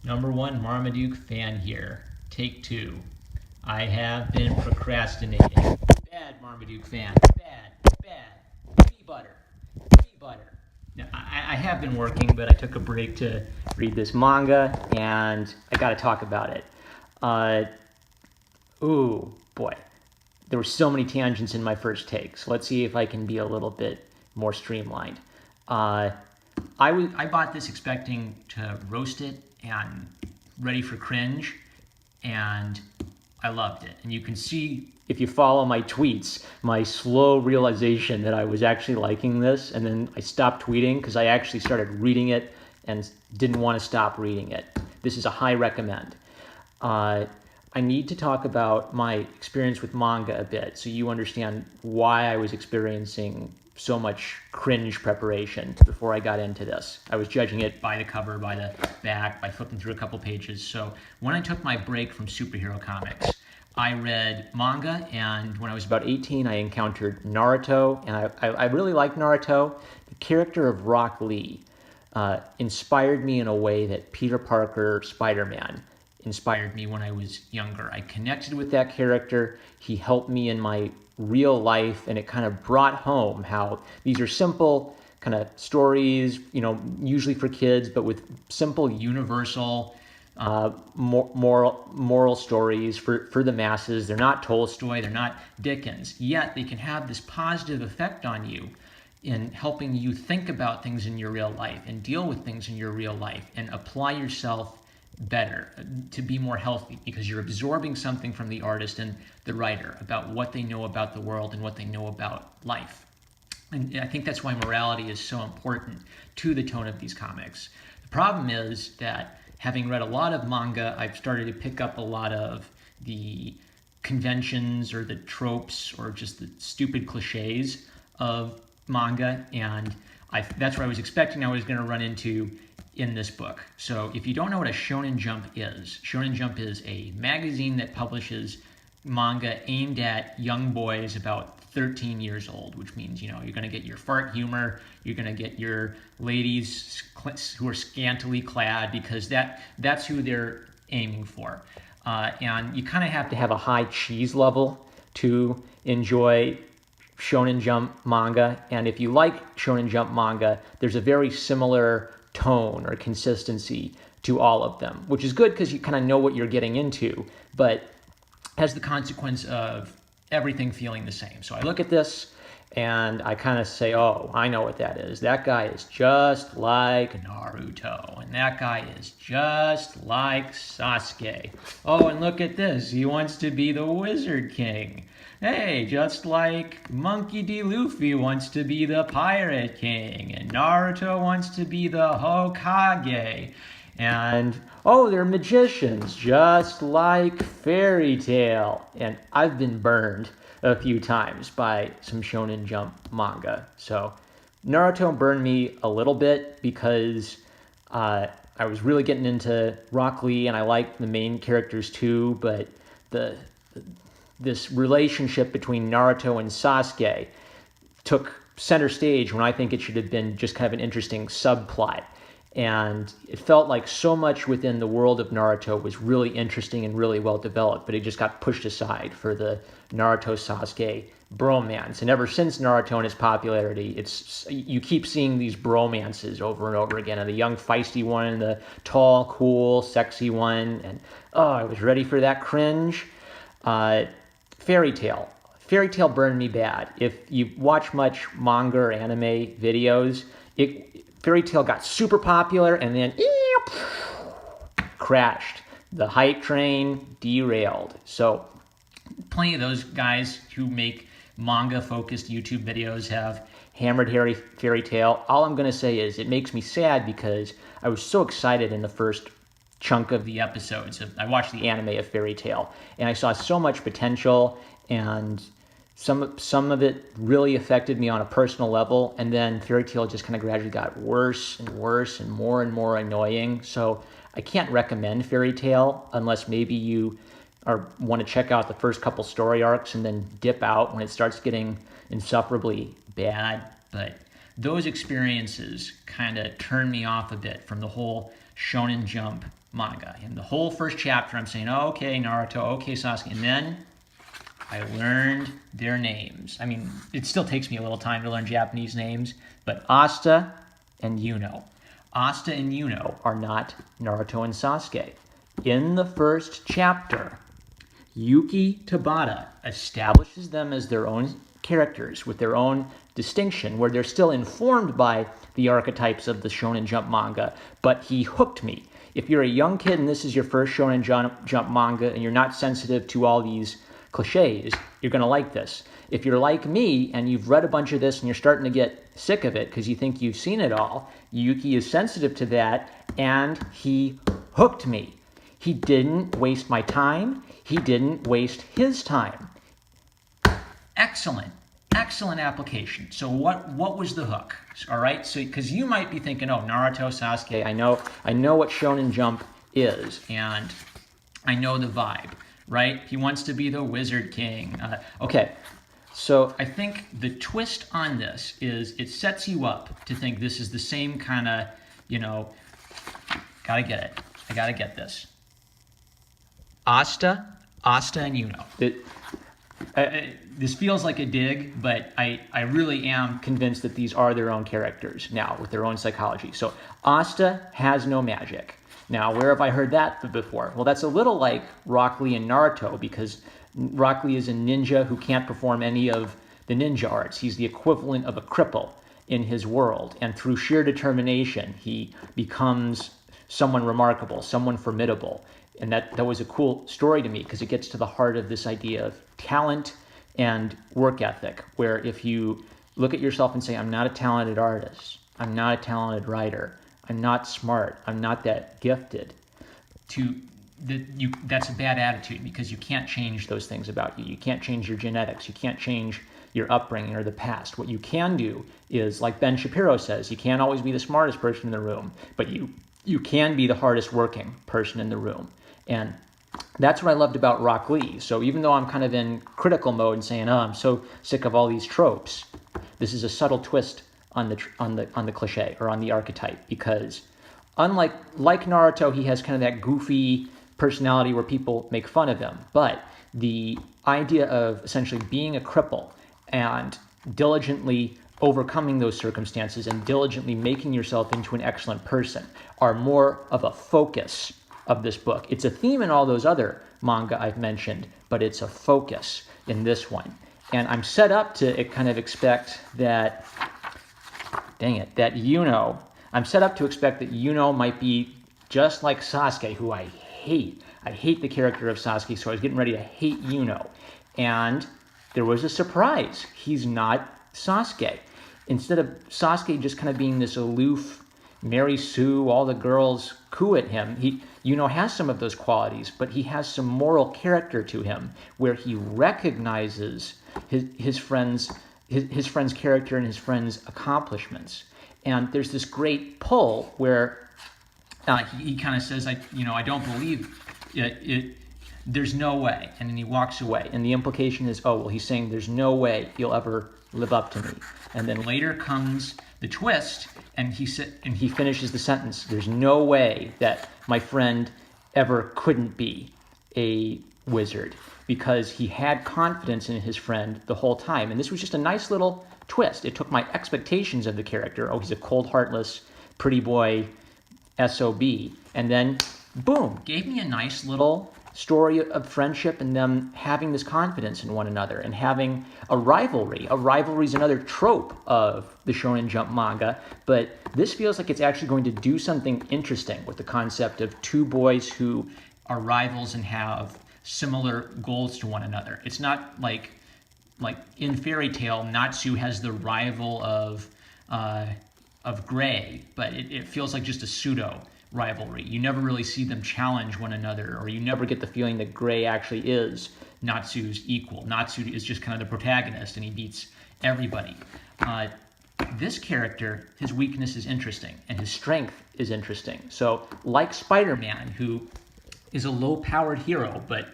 Number one Marmaduke fan here. Take two. I have been procrastinating. Bad Marmaduke fan. Bad. Pea butter. Pea butter. Now, I have been working, but I took a break to read this manga, and I got to talk about it. Ooh, boy. There were so many tangents in my first take, so let's see if I can be a little bit more streamlined. I bought this expecting to roast it and ready for cringe, and I loved it. And you can see, if you follow my tweets, my slow realization that I was actually liking this, and then I stopped tweeting because I actually started reading it and didn't want to stop reading it. This is a high recommend. I need to talk about my experience with manga a bit so you understand why I was experiencing so much cringe preparation before I got into this. I was judging it by the cover, by the back, by flipping through a couple pages. So when I took my break from superhero comics, I read manga, and when I was about 18, I encountered Naruto, and I really liked Naruto. The character of Rock Lee inspired me in a way that Peter Parker Spider-Man inspired me when I was younger. I connected with that character. He helped me in my real life, and it kind of brought home how these are simple kind of stories, usually for kids, but with simple, universal, moral stories for the masses. They're not Tolstoy, they're not Dickens, yet they can have this positive effect on you in helping you think about things in your real life and deal with things in your real life and apply yourself better, to be more healthy, because you're absorbing something from the artist and the writer about what they know about the world and what they know about life. And I think that's why morality is so important to the tone of these comics. The problem is that, having read a lot of manga, I've started to pick up a lot of the conventions or the tropes or just the stupid cliches of manga, and that's what I was expecting I was going to run into in this book. So if you don't know what a Shonen Jump is a magazine that publishes manga aimed at young boys about 13 years old, which means, you're going to get your fart humor, you're going to get your ladies who are scantily clad, because that's who they're aiming for. And you kind of have to have a high cheese level to enjoy Shonen Jump manga. And if you like Shonen Jump manga, there's a very similar tone or consistency to all of them, which is good because you kind of know what you're getting into, but has the consequence of everything feeling the same. So I look at this and I kind of say, oh, I know what that is. That guy is just like Naruto, and that guy is just like Sasuke. Oh, and look at this. He wants to be the Wizard King. Hey, just like Monkey D. Luffy wants to be the Pirate King, and Naruto wants to be the Hokage. And, oh, they're magicians, just like Fairy Tail. And I've been burned a few times by some Shonen Jump manga. So Naruto burned me a little bit because I was really getting into Rock Lee, and I liked the main characters too, but this relationship between Naruto and Sasuke took center stage when I think it should have been just kind of an interesting subplot. And it felt like so much within the world of Naruto was really interesting and really well developed, but it just got pushed aside for the Naruto-Sasuke bromance. And ever since Naruto and its popularity, you keep seeing these bromances over and over again, and the young feisty one, and the tall, cool, sexy one, and I was ready for that cringe. Fairy Tail. Fairy Tail burned me bad. If you watch much manga or anime videos, Fairy Tail got super popular and then crashed. The hype train derailed. So plenty of those guys who make manga-focused YouTube videos have hammered Fairy Tail. All I'm going to say is it makes me sad because I was so excited in the first chunk of the episodes. I watched the anime of Fairy Tail, and I saw so much potential, and some of it really affected me on a personal level, and then Fairy Tail just kind of gradually got worse and worse and more annoying. So I can't recommend Fairy Tail unless maybe you want to check out the first couple story arcs and then dip out when it starts getting insufferably bad. But those experiences kind of turned me off a bit from the whole Shonen Jump manga. In the whole first chapter, I'm saying, oh, okay, Naruto, okay, Sasuke. And then I learned their names. I mean, it still takes me a little time to learn Japanese names, but Asta and Yuno. Asta and Yuno are not Naruto and Sasuke. In the first chapter, Yuki Tabata establishes them as their own characters with their own distinction, where they're still informed by the archetypes of the Shonen Jump manga, but he hooked me. If you're a young kid and this is your first Shonen Jump manga and you're not sensitive to all these cliches, you're going to like this. If you're like me and you've read a bunch of this and you're starting to get sick of it because you think you've seen it all, Yuki is sensitive to that, and he hooked me. He didn't waste my time. He didn't waste his time. Excellent. Excellent application. So what was the hook? All right. So because you might be thinking, oh, Naruto, Sasuke, I know what Shonen Jump is, and I know the vibe, right? He wants to be the Wizard King. Okay. So I think the twist on this is it sets you up to think this is the same kind of, gotta get it. I gotta get this. Asta, and Yuno. This feels like a dig, but I really am convinced that these are their own characters now with their own psychology. So Asta has no magic. Now, where have I heard that before? Well, that's a little like Rock Lee and Naruto, because Rock Lee is a ninja who can't perform any of the ninja arts. He's the equivalent of a cripple in his world. And through sheer determination, he becomes someone remarkable, someone formidable. And that was a cool story to me because it gets to the heart of this idea of talent and work ethic, where if you look at yourself and say, I'm not a talented artist, I'm not a talented writer, I'm not smart, I'm not that gifted, that's a bad attitude, because you can't change those things about you. You can't change your genetics. You can't change your upbringing or the past. What you can do is, like Ben Shapiro says, you can't always be the smartest person in the room, but you can be the hardest working person in the room. And that's what I loved about Rock Lee. So even though I'm kind of in critical mode and saying, oh, I'm so sick of all these tropes, this is a subtle twist on the cliche, or on the archetype, because unlike Naruto, he has kind of that goofy personality where people make fun of him. But the idea of essentially being a cripple and diligently overcoming those circumstances and diligently making yourself into an excellent person are more of a focus of this book. It's a theme in all those other manga I've mentioned, but it's a focus in this one. And I'm set up to kind of expect that, I'm set up to expect that Yuno might be just like Sasuke, who I hate. I hate the character of Sasuke, so I was getting ready to hate Yuno. And there was a surprise. He's not Sasuke. Instead of Sasuke just kind of being this aloof, Mary Sue, all the girls coo at him, Yuno has some of those qualities, but he has some moral character to him where he recognizes his friend's character and his friend's accomplishments. And there's this great pull where he kind of says, I don't believe it. There's no way. And then he walks away. And the implication is, oh, well, he's saying there's no way he'll ever live up to me. And then later comes the twist, and he finishes the sentence, there's no way that my friend ever couldn't be a wizard, because he had confidence in his friend the whole time. And this was just a nice little twist. It took my expectations of the character, oh, he's a cold, heartless, pretty boy SOB, and then, boom, gave me a nice little story of friendship and them having this confidence in one another and having a rivalry. A rivalry is another trope of the Shonen Jump manga, but this feels like it's actually going to do something interesting with the concept of two boys who are rivals and have similar goals to one another. It's not like in Fairy Tail, Natsu has the rival of Gray, but it feels like just a pseudo rivalry. You never really see them challenge one another, or you never get the feeling that Gray actually is Natsu's equal. Natsu is just kind of the protagonist, and he beats everybody. This character, his weakness is interesting, and his strength is interesting. So, like Spider-Man, who is a low-powered hero, but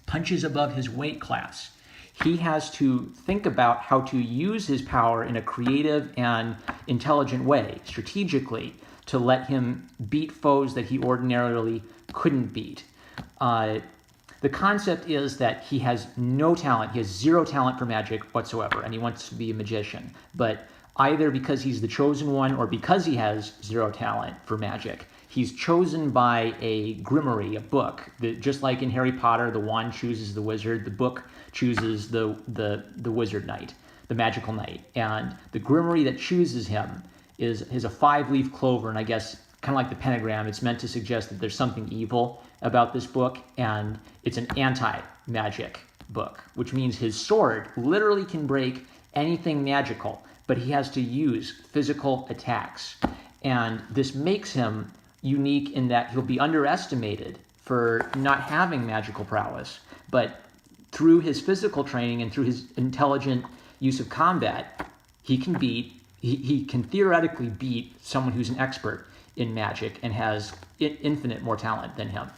punches above his weight class, he has to think about how to use his power in a creative and intelligent way, strategically, to let him beat foes that he ordinarily couldn't beat. The concept is that he has no talent. He has zero talent for magic whatsoever, and he wants to be a magician. But either because he's the chosen one or because he has zero talent for magic, he's chosen by a grimoire, a book. Just like in Harry Potter, the wand chooses the wizard, the book chooses the wizard knight, the magical knight. And the grimoire that chooses him is a 5-leaf clover, and I guess kind of like the pentagram, it's meant to suggest that there's something evil about this book, and it's an anti-magic book, which means his sword literally can break anything magical, but he has to use physical attacks. And this makes him unique in that he'll be underestimated for not having magical prowess, but through his physical training and through his intelligent use of combat, he can theoretically beat someone who's an expert in magic and has infinite more talent than him.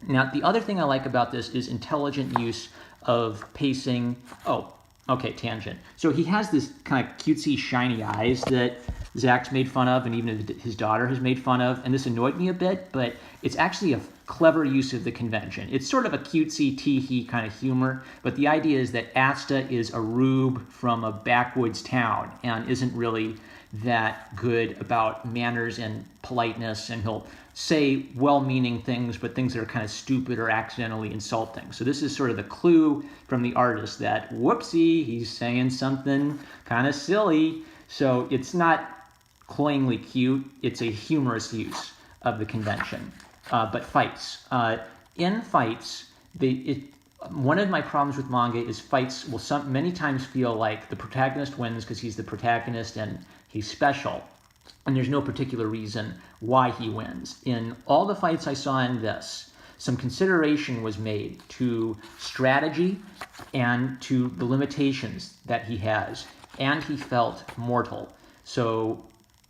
Now, the other thing I like about this is intelligent use of pacing. Oh, okay, tangent. So he has this kind of cutesy, shiny eyes that Zach's made fun of, and even his daughter has made fun of, and this annoyed me a bit, but it's actually a clever use of the convention. It's sort of a cutesy, tee-hee kind of humor, but the idea is that Asta is a rube from a backwoods town and isn't really that good about manners and politeness, and he'll say well-meaning things, but things that are kind of stupid or accidentally insulting. So this is sort of the clue from the artist that, whoopsie, he's saying something kind of silly. So it's not cloyingly cute, it's a humorous use of the convention. But fights. In fights, one of my problems with manga is fights will many times feel like the protagonist wins because he's the protagonist and he's special, and there's no particular reason why he wins. In all the fights I saw in this, some consideration was made to strategy and to the limitations that he has, and he felt mortal. So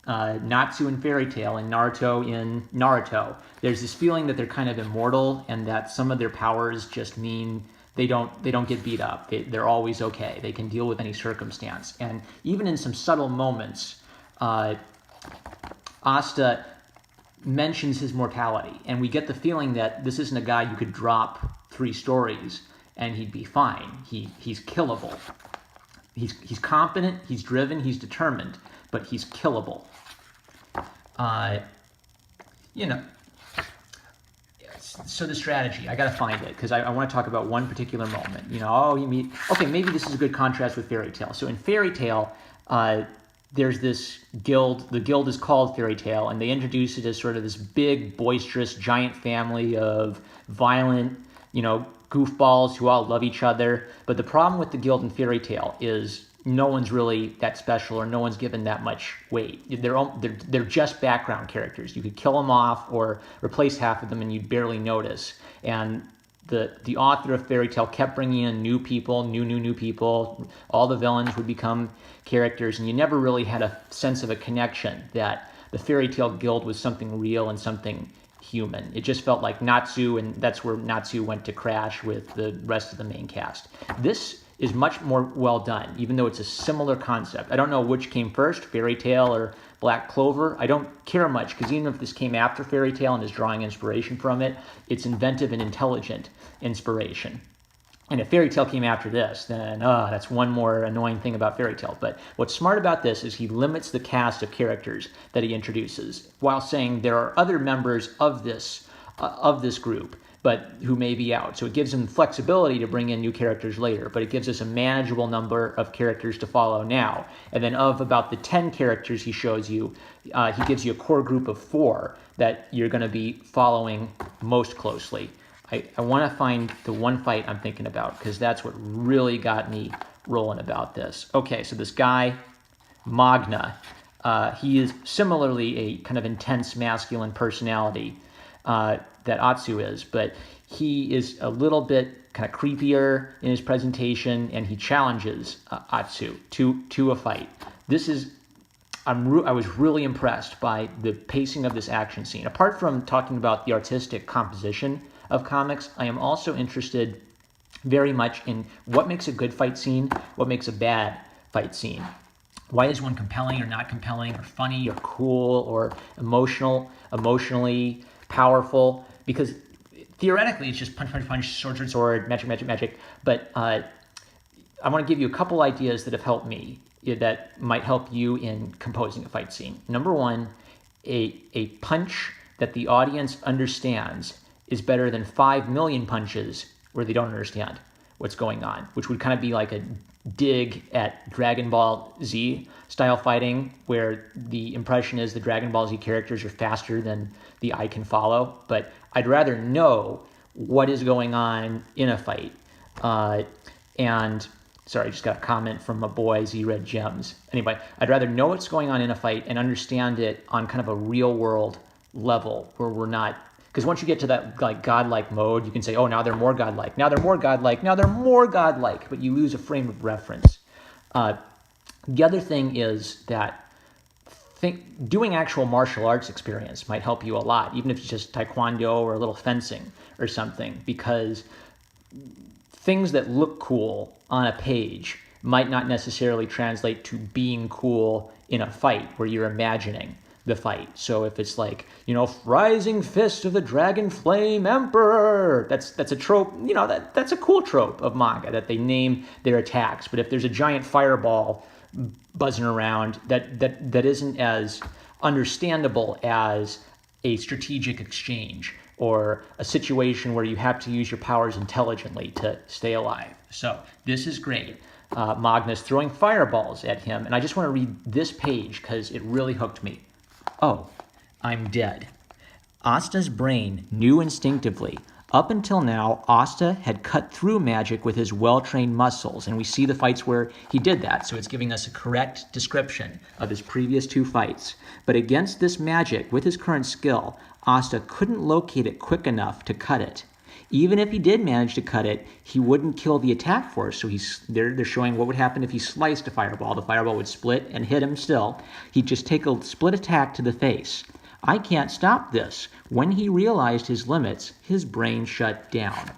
Natsu in Fairy Tail and Naruto in Naruto, there's this feeling that they're kind of immortal and that some of their powers just mean they don't get beat up. They're always okay. They can deal with any circumstance. And even in some subtle moments, Asta mentions his mortality, and we get the feeling that this isn't a guy you could drop 3 stories and he'd be fine. He's killable. He's competent, he's driven, he's determined, but he's killable. So the strategy, I gotta find it, because I want to talk about one particular moment. Okay, maybe this is a good contrast with Fairy Tail. So in Fairy Tail, there's this guild. The guild is called Fairy Tail, and they introduce it as sort of this big, boisterous, giant family of violent, goofballs who all love each other. But the problem with the guild in Fairy Tail is no one's really that special, or no one's given that much weight. They're just background characters. You could kill them off or replace half of them and you'd barely notice. And the author of Fairy Tail kept bringing in new people, new people. All the villains would become characters, and you never really had a sense of a connection that the Fairy Tail guild was something real and something human. It just felt like Natsu, and that's where Natsu went to crash with the rest of the main cast. This is much more well done, even though it's a similar concept. I don't know which came first, Fairy Tail or Black Clover. I don't care much, because even if this came after Fairy Tail and is drawing inspiration from it, it's inventive and intelligent inspiration. And if Fairy Tail came after this, then that's one more annoying thing about Fairy Tail. But what's smart about this is he limits the cast of characters that he introduces, while saying there are other members of this group, but who may be out. So it gives him flexibility to bring in new characters later, but it gives us a manageable number of characters to follow now. And then of about the 10 characters he shows you, he gives you a core group of 4 that you're going to be following most closely. I want to find the one fight I'm thinking about, because that's what really got me rolling about this. Okay, so this guy, Magne, he is similarly a kind of intense masculine personality that Atsu is, but he is a little bit kind of creepier in his presentation, and he challenges Atsu to a fight. I was really impressed by the pacing of this action scene. Apart from talking about the artistic composition of comics, I am also interested very much in what makes a good fight scene, what makes a bad fight scene. Why is one compelling or not compelling, or funny or cool or emotionally powerful? Because theoretically, it's just punch, punch, punch, sword, sword, sword, magic, magic, magic. But I want to give you a couple ideas that have helped me that might help you in composing a fight scene. Number one, a punch that the audience understands is better than 5 million punches where they don't understand what's going on, which would kind of be like a dig at Dragon Ball Z style fighting, where the impression is the Dragon Ball Z characters are faster than the eye can follow. But I'd rather know what is going on in a fight. And sorry, I just got a comment from my boy Z Red Gems. Anyway, I'd rather know what's going on in a fight and understand it on kind of a real world level where we're not, because once you get to that like godlike mode, you can say, oh, now they're more godlike, now they're more godlike, now they're more godlike, but you lose a frame of reference. The other thing is that doing actual martial arts experience might help you a lot, even if it's just taekwondo or a little fencing or something, because things that look cool on a page might not necessarily translate to being cool in a fight where you're imagining the fight. So if it's like, rising fist of the dragon flame emperor, that's a trope, that's a cool trope of manga, that they name their attacks. But if there's a giant fireball buzzing around, that isn't as understandable as a strategic exchange or a situation where you have to use your powers intelligently to stay alive. So this is great. Magnus throwing fireballs at him. And I just want to read this page because it really hooked me. Oh, I'm dead. Asta's brain knew instinctively. Up until now, Asta had cut through magic with his well-trained muscles, and we see the fights where he did that, so it's giving us a correct description of his previous 2 fights. But against this magic, with his current skill, Asta couldn't locate it quick enough to cut it. Even if he did manage to cut it, he wouldn't kill the attack force. So they're showing what would happen if he sliced a fireball. The fireball would split and hit him still. He'd just take a split attack to the face. I can't stop this. When he realized his limits, his brain shut down.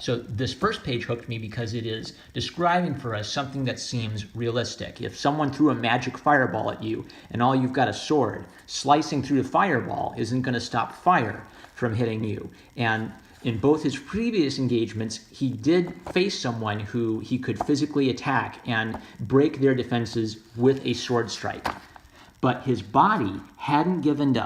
So this first page hooked me because it is describing for us something that seems realistic. If someone threw a magic fireball at you and all you've got a sword, slicing through the fireball isn't going to stop fire from hitting you. And in both his previous engagements, he did face someone who he could physically attack and break their defenses with a sword strike. But his body hadn't given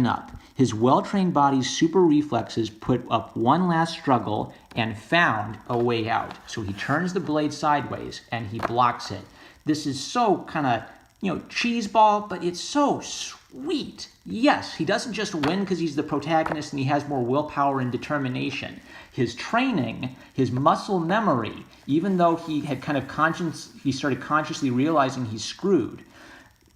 up. His well-trained body's super reflexes put up one last struggle and found a way out. So he turns the blade sideways and he blocks it. This is so kind of, cheeseball, but it's so sweet. Yes, he doesn't just win because he's the protagonist and he has more willpower and determination. His training, his muscle memory, even though he had he started consciously realizing he's screwed,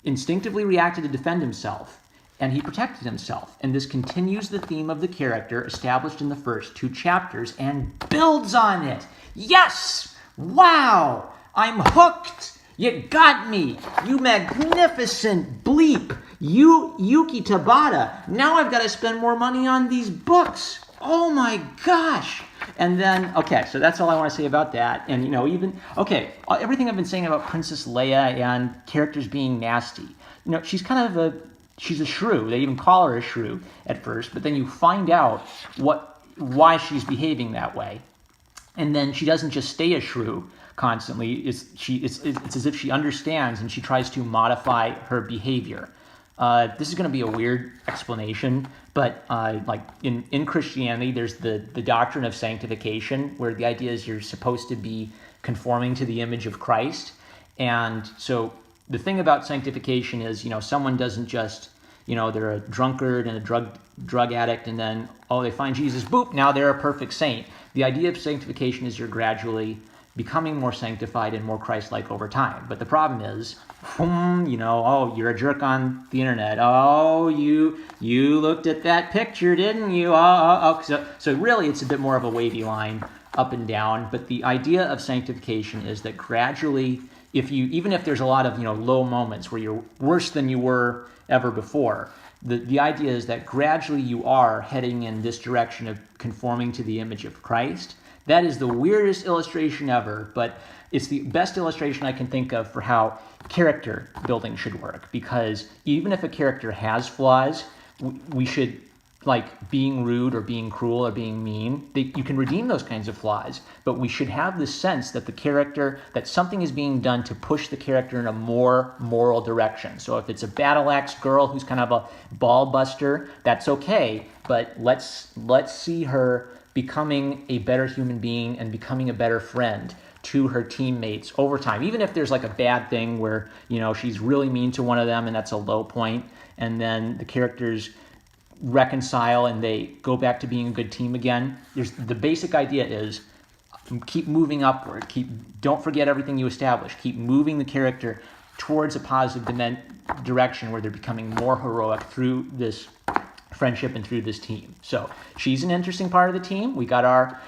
instinctively reacted to defend himself, and he protected himself. And this continues the theme of the character established in the first 2 chapters and builds on it. Yes! Wow! I'm hooked! You got me! You magnificent bleep! You Yuki Tabata! Now I've got to spend more money on these books! Oh my gosh! And then, okay, so that's all I want to say about that. And, everything I've been saying about Princess Leia and characters being nasty. She's she's a shrew. They even call her a shrew at first, but then you find out why she's behaving that way. And then she doesn't just stay a shrew constantly. It's as if she understands and she tries to modify her behavior. This is going to be a weird explanation, but like in Christianity, there's the doctrine of sanctification, where the idea is you're supposed to be conforming to the image of Christ. And so the thing about sanctification is, someone doesn't just, they're a drunkard and a drug addict, and then, they find Jesus, boop, now they're a perfect saint. The idea of sanctification is you're gradually becoming more sanctified and more Christ-like over time. But the problem is, you're a jerk on the internet. Oh, you looked at that picture, didn't you? So really, it's a bit more of a wavy line up and down. But the idea of sanctification is that gradually, even if there's a lot of low moments where you're worse than you were ever before, the idea is that gradually you are heading in this direction of conforming to the image of Christ. That is the weirdest illustration ever, but it's the best illustration I can think of for how character building should work. Because even if a character has flaws, we should, like being rude or being cruel or being mean, you can redeem those kinds of flaws, but we should have the sense that that something is being done to push the character in a more moral direction. So if it's a battle axe girl who's kind of a ball buster, that's okay, but let's see her becoming a better human being and becoming a better friend to her teammates over time. Even if there's like a bad thing where, she's really mean to one of them and that's a low point, and then the characters reconcile and they go back to being a good team again. The basic idea is keep moving upward. Don't forget everything you established. Keep moving the character towards a positive direction where they're becoming more heroic through this friendship and through this team. So she's an interesting part of the team. We've got our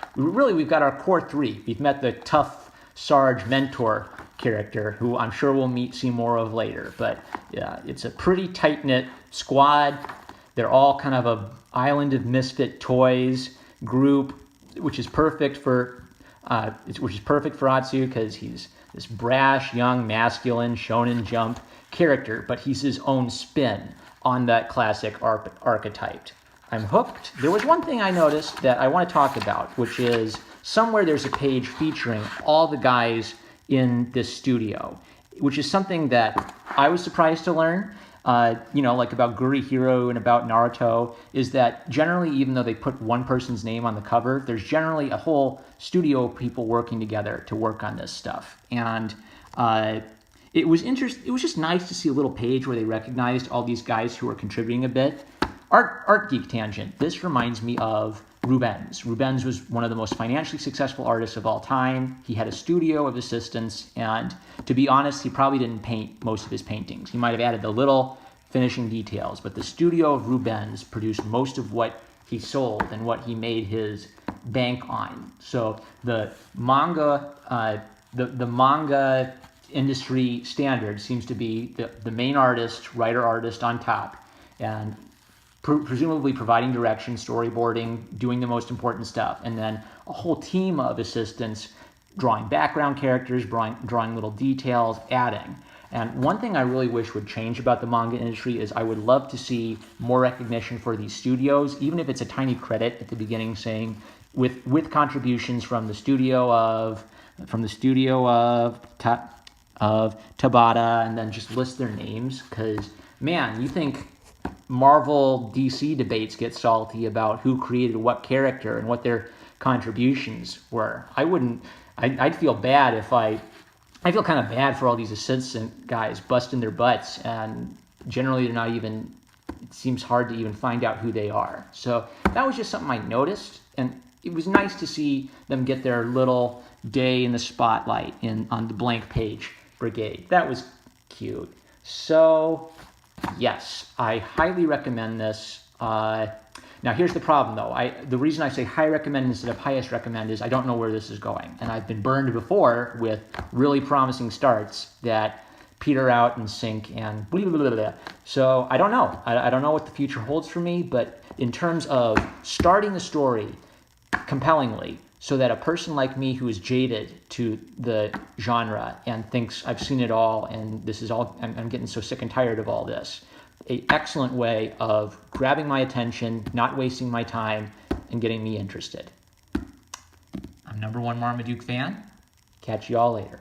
core three. We've met the tough Sarge mentor character, who I'm sure we'll see more of later. But yeah, it's a pretty tight-knit squad. They're all kind of a island of misfit toys group, which is perfect for Atsu, because he's this brash, young, masculine, shonen jump character, but he's his own spin on that classic archetype. I'm hooked. There was one thing I noticed that I want to talk about, which is somewhere there's a page featuring all the guys in this studio, which is something that I was surprised to learn. Like about Guri Hero and about Naruto, is that generally, even though they put one person's name on the cover, there's generally a whole studio of people working together to work on this stuff. And it was just nice to see a little page where they recognized all these guys who are contributing a bit. Art geek tangent. This reminds me of Rubens. Rubens was one of the most financially successful artists of all time. He had a studio of assistants, and to be honest, he probably didn't paint most of his paintings. He might have added the little finishing details, but the studio of Rubens produced most of what he sold and what he made his bank on. So the manga industry standard seems to be the main writer-artist on top, and presumably providing direction, storyboarding, doing the most important stuff, and then a whole team of assistants drawing background characters, drawing little details, adding. And one thing I really wish would change about the manga industry is I would love to see more recognition for these studios, even if it's a tiny credit at the beginning saying with contributions from the studio of Tabata, and then just list their names, because man, you think Marvel DC debates get salty about who created what character and what their contributions were. I'd feel bad if I feel kind of bad for all these assistant guys busting their butts, and generally they're not even, it seems hard to even find out who they are. So that was just something I noticed, and it was nice to see them get their little day in the spotlight on the blank page brigade. That was cute. So yes, I highly recommend this. Now here's the problem though. The reason I say high recommend instead of highest recommend is I don't know where this is going. And I've been burned before with really promising starts that peter out and sink and blah, blah, blah, blah. So I don't know. I don't know what the future holds for me, but in terms of starting the story compellingly, so that a person like me who is jaded to the genre and thinks I've seen it all and this is all, I'm getting so sick and tired of all this, an excellent way of grabbing my attention, not wasting my time, and getting me interested. I'm #1 Marmaduke fan. Catch you all later.